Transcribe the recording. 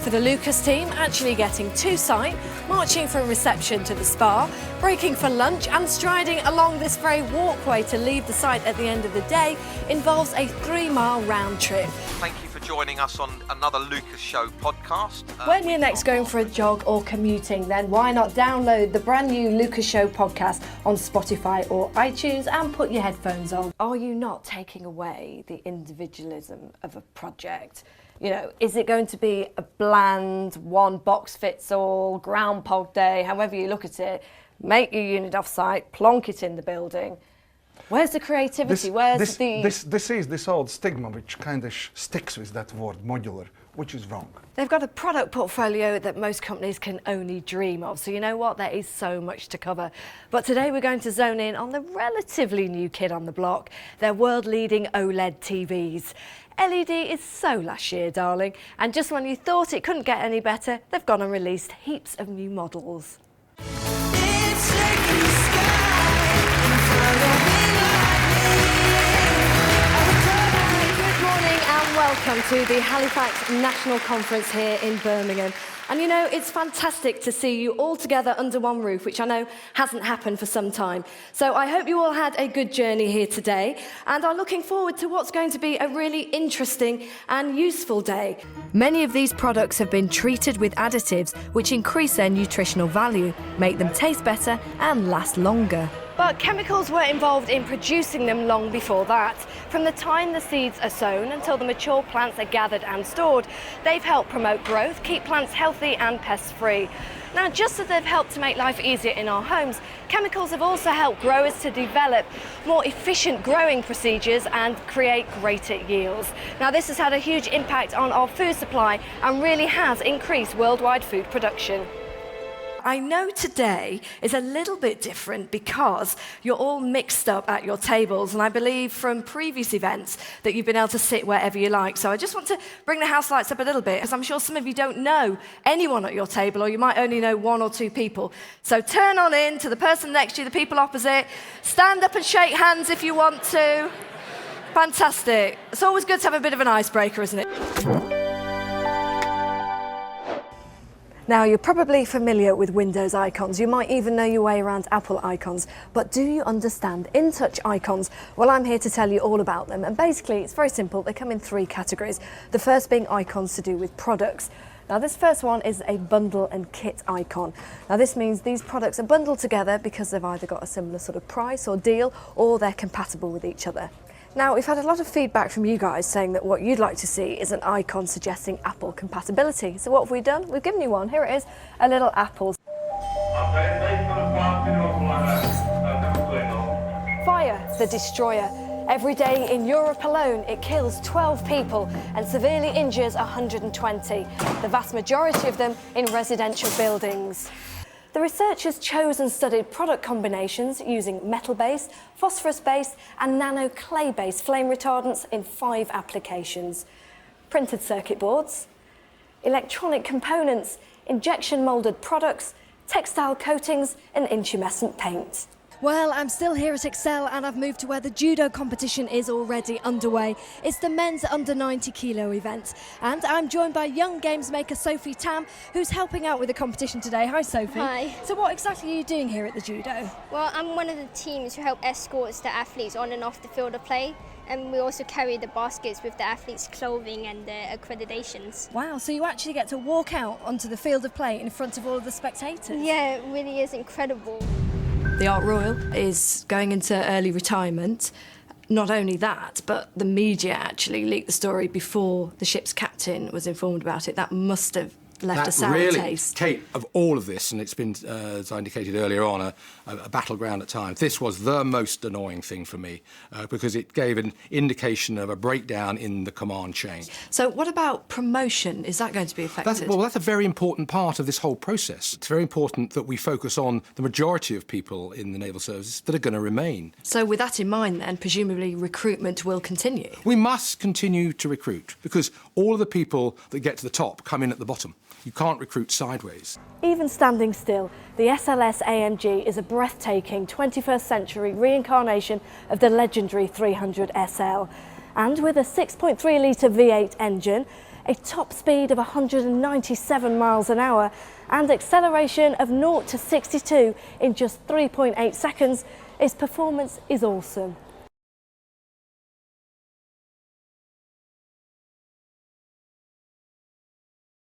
for the Lucas team, actually getting to site, marching from reception to the spa, breaking for lunch and striding along this very walkway to leave the site at the end of the day involves a 3-mile round trip. Thank you for joining us on another Lucas Show podcast. When you're next going for a jog or commuting, then why not download the brand new Lucas Show podcast on Spotify or iTunes and put your headphones on. Are you not taking away the individualism of a project? You know, is it going to be a bland, one-box-fits-all, Groundhog Day, however you look at it, make your unit off-site, plonk it in the building? Where's the creativity? This is this old stigma which kind of sticks with that word, modular, which is wrong. They've got a product portfolio that most companies can only dream of. So you know what? There is so much to cover. But today we're going to zone in on the relatively new kid on the block, their world-leading OLED TVs. LED is so last year, darling. And just when you thought it couldn't get any better, they've gone and released heaps of new models. Welcome to the Halifax National Conference here in Birmingham. And you know, it's fantastic to see you all together under one roof, which I know hasn't happened for some time. So I hope you all had a good journey here today and are looking forward to what's going to be a really interesting and useful day. Many of these products have been treated with additives which increase their nutritional value, make them taste better and last longer. But chemicals were involved in producing them long before that. From the time the seeds are sown until the mature plants are gathered and stored, they've helped promote growth, keep plants healthy and pest-free. Now, just as they've helped to make life easier in our homes, chemicals have also helped growers to develop more efficient growing procedures and create greater yields. Now, this has had a huge impact on our food supply and really has increased worldwide food production. I know today is a little bit different because you're all mixed up at your tables, and I believe from previous events that you've been able to sit wherever you like. So I just want to bring the house lights up a little bit, because I'm sure some of you don't know anyone at your table, or you might only know 1 or 2 people. So turn on in to the person next to you, the people opposite. Stand up and shake hands if you want to. Fantastic. It's always good to have a bit of an icebreaker, isn't it? Now, you're probably familiar with Windows icons. You might even know your way around Apple icons. But do you understand InTouch icons? Well, I'm here to tell you all about them. And basically, it's very simple. They come in 3 categories. The first being icons to do with products. Now, this first one is a bundle and kit icon. Now, this means these products are bundled together because they've either got a similar sort of price or deal, or they're compatible with each other. Now, we've had a lot of feedback from you guys saying that what you'd like to see is an icon suggesting Apple compatibility. So what have we done? We've given you one. Here it is, a little Apple. Fire the Destroyer. Every day in Europe alone, it kills 12 people and severely injures 120, the vast majority of them in residential buildings. The researchers chose and studied product combinations using metal-based, phosphorus-based and nano-clay-based flame retardants in 5 applications. Printed circuit boards, electronic components, injection moulded products, textile coatings and intumescent paint. Well, I'm still here at Excel and I've moved to where the judo competition is already underway. It's the men's under 90 kilo event. And I'm joined by young games maker Sophie Tam, who's helping out with the competition today. Hi, Sophie. Hi. So what exactly are you doing here at the judo? Well, I'm one of the teams who help escort the athletes on and off the field of play. And we also carry the baskets with the athletes' clothing and their accreditations. Wow, so you actually get to walk out onto the field of play in front of all of the spectators? Yeah, it really is incredible. The Art Royal is going into early retirement. Not only that, but the media actually leaked the story before the ship's captain was informed about it. That must have left a sour taste. Kate, of all of this, and it's been, as I indicated earlier on, a battleground at times, this was the most annoying thing for me because it gave an indication of a breakdown in the command chain. So what about promotion? Is that going to be affected? That's a very important part of this whole process. It's very important that we focus on the majority of people in the naval services that are going to remain. So with that in mind then, presumably recruitment will continue? We must continue to recruit because all of the people that get to the top come in at the bottom. You can't recruit sideways. Even standing still, the SLS AMG is a breathtaking 21st century reincarnation of the legendary 300 SL. And with a 6.3 litre V8 engine, a top speed of 197 miles an hour and acceleration of 0 to 62 in just 3.8 seconds, his performance is awesome.